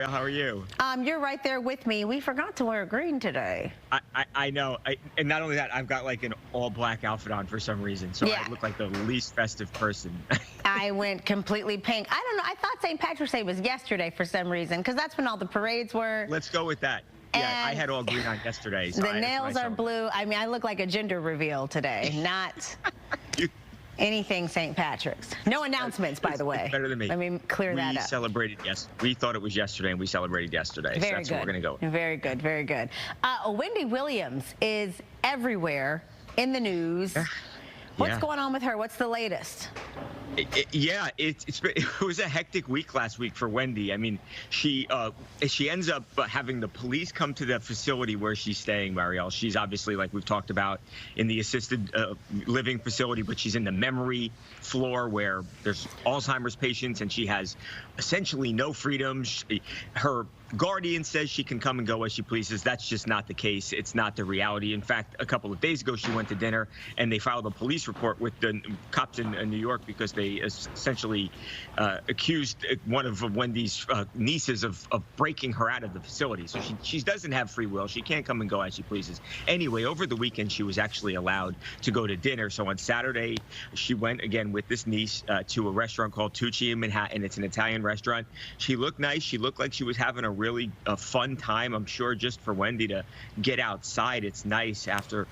How are you? You're right there with me. We forgot to wear green today. I know. And not only that, I've got like an all-black outfit on for some reason, so Yeah. I look like the least festive person. I went completely pink. I don't know. I thought St. Patrick's Day was yesterday for some reason, because that's when all the parades were. Let's go with that. Yeah, I And had all green on yesterday. So the nails are blue. I mean, I look like a gender reveal today, not anything St. Patrick's. No announcements, by the way. Better than me. Let me clear that up. We celebrated we thought it was yesterday, and we celebrated yesterday. Very so that's good. what we're going to go with. Very good. Very good. Wendy Williams is everywhere in the news. What's going on with her? What's the latest? It was a hectic week last week for Wendy. I mean, she ends up having the police come to the facility where she's staying, Marielle. She's obviously, like we've talked about, in the assisted living facility, but she's in the memory floor where there's Alzheimer's patients, and she has essentially no freedom. Her guardian says she can come and go as she pleases. That's just not the case. It's not the reality. In fact, a couple of days ago, she went to dinner, and they filed a police report with the cops in New York because they essentially accused one of Wendy's nieces of breaking her out of the facility. So she doesn't have free will. She can't come and go as she pleases. Anyway, over the weekend, she was actually allowed to go to dinner. So on Saturday, she went again with this niece to a restaurant called Tucci in Manhattan. It's an Italian restaurant. She looked nice. She looked like she was having a really fun time. I'm sure just for Wendy to get outside, it's nice. After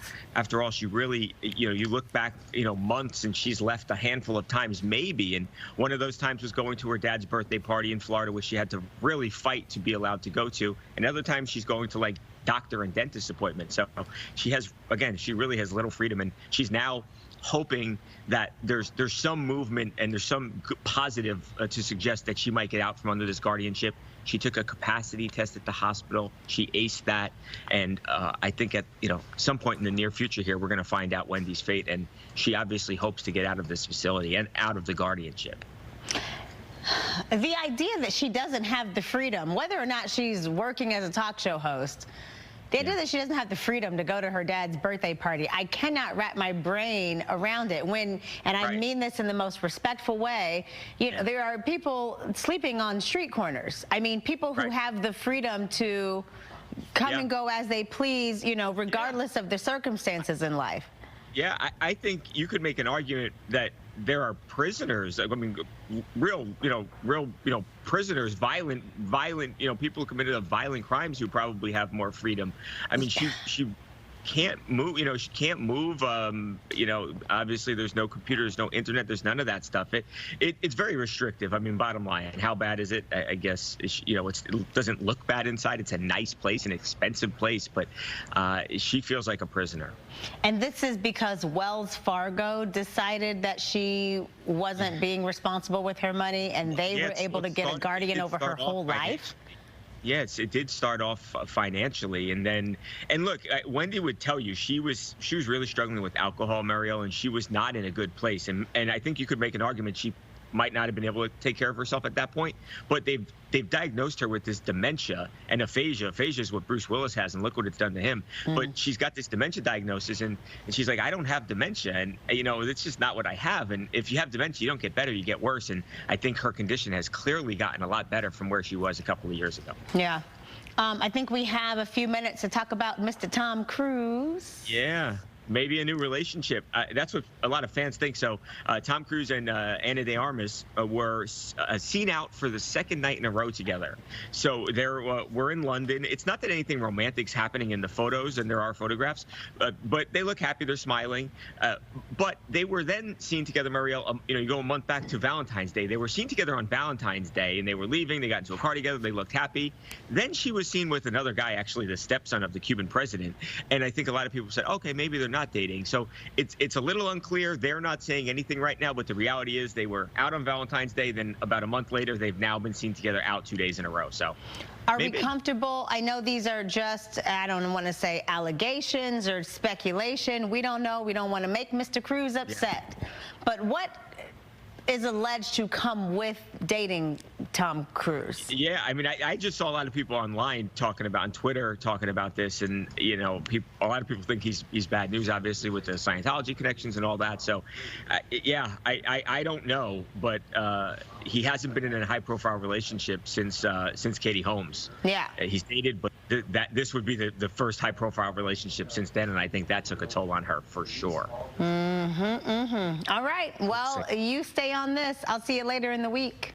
all, she really, you look back, months, and she's left a handful of times maybe, and one of those times was going to her dad's birthday party in Florida, which she had to really fight to be allowed to go to, and other times she's going to like doctor and dentist appointments. So she really has little freedom, and she's now hoping that there's some movement and there's some positive to suggest that she might get out from under this guardianship. She took a capacity test at the hospital. She aced that, and I think at some point in the near future here, we're going to find out Wendy's fate, and she obviously hopes to get out of this facility and out of the guardianship. The idea that she doesn't have the freedom, whether or not she's working as a talk show host, the idea that she doesn't have the freedom to go to her dad's birthday party, I cannot wrap my brain around it. And I mean this in the most respectful way, there are people sleeping on street corners. I mean, people who have the freedom to come and go as they please, regardless of the circumstances in life. Yeah, I think you could make an argument that there are prisoners. I mean, real prisoners, violent, people who committed violent crimes who probably have more freedom. I mean, she can't move. She can't move. Obviously, there's no computers, no internet. There's none of that stuff. It's very restrictive. I mean, bottom line, how bad is it? I guess it doesn't look bad inside. It's a nice place, an expensive place, but she feels like a prisoner. And this is because Wells Fargo decided that she wasn't being responsible with her money, and they were able to get a guardian over her whole life. Yes, it did start off financially, and look, Wendy would tell you she was really struggling with alcohol, Marielle, and she was not in a good place. And I think you could make an argument she might not have been able to take care of herself at that point, but they've diagnosed her with this dementia and aphasia. Aphasia is what Bruce Willis has, and look what it's done to him. But she's got this dementia diagnosis, and she's like, I don't have dementia, and it's just not what I have. And if you have dementia, you don't get better, you get worse. And I think her condition has clearly gotten a lot better from where she was a couple of years ago. Yeah. I think we have a few minutes to talk about Mr. Tom Cruise. Yeah. Maybe a new relationship. That's what a lot of fans think. So Tom Cruise and Ana de Armas were seen out for the second night in a row together. So we're in London. It's not that anything romantic's happening in the photos, and there are photographs, but they look happy. They're smiling. But they were then seen together, Marielle. You go a month back to Valentine's Day. They were seen together on Valentine's Day, and they were leaving. They got into a car together. They looked happy. Then she was seen with another guy, actually the stepson of the Cuban president. And I think a lot of people said, okay, maybe they're not dating. So it's a little unclear. They're not saying anything right now, but the reality is they were out on Valentine's Day. Then about a month later, they've now been seen together out 2 days in a row. So are we comfortable? I know these are just, I don't want to say allegations or speculation. We don't know. We don't want to make Mr. Cruise upset. But what is alleged to come with dating Tom Cruise? Yeah, I mean, I just saw a lot of people online on Twitter talking about this, and a lot of people think he's bad news, obviously, with the Scientology connections and all that. So, yeah, I don't know, but he hasn't been in a high-profile relationship since Katie Holmes. Yeah. He's dated, but this would be the first high-profile relationship since then, and I think that took a toll on her for sure. All right. Well, you stay on this. I'll see you later in the week.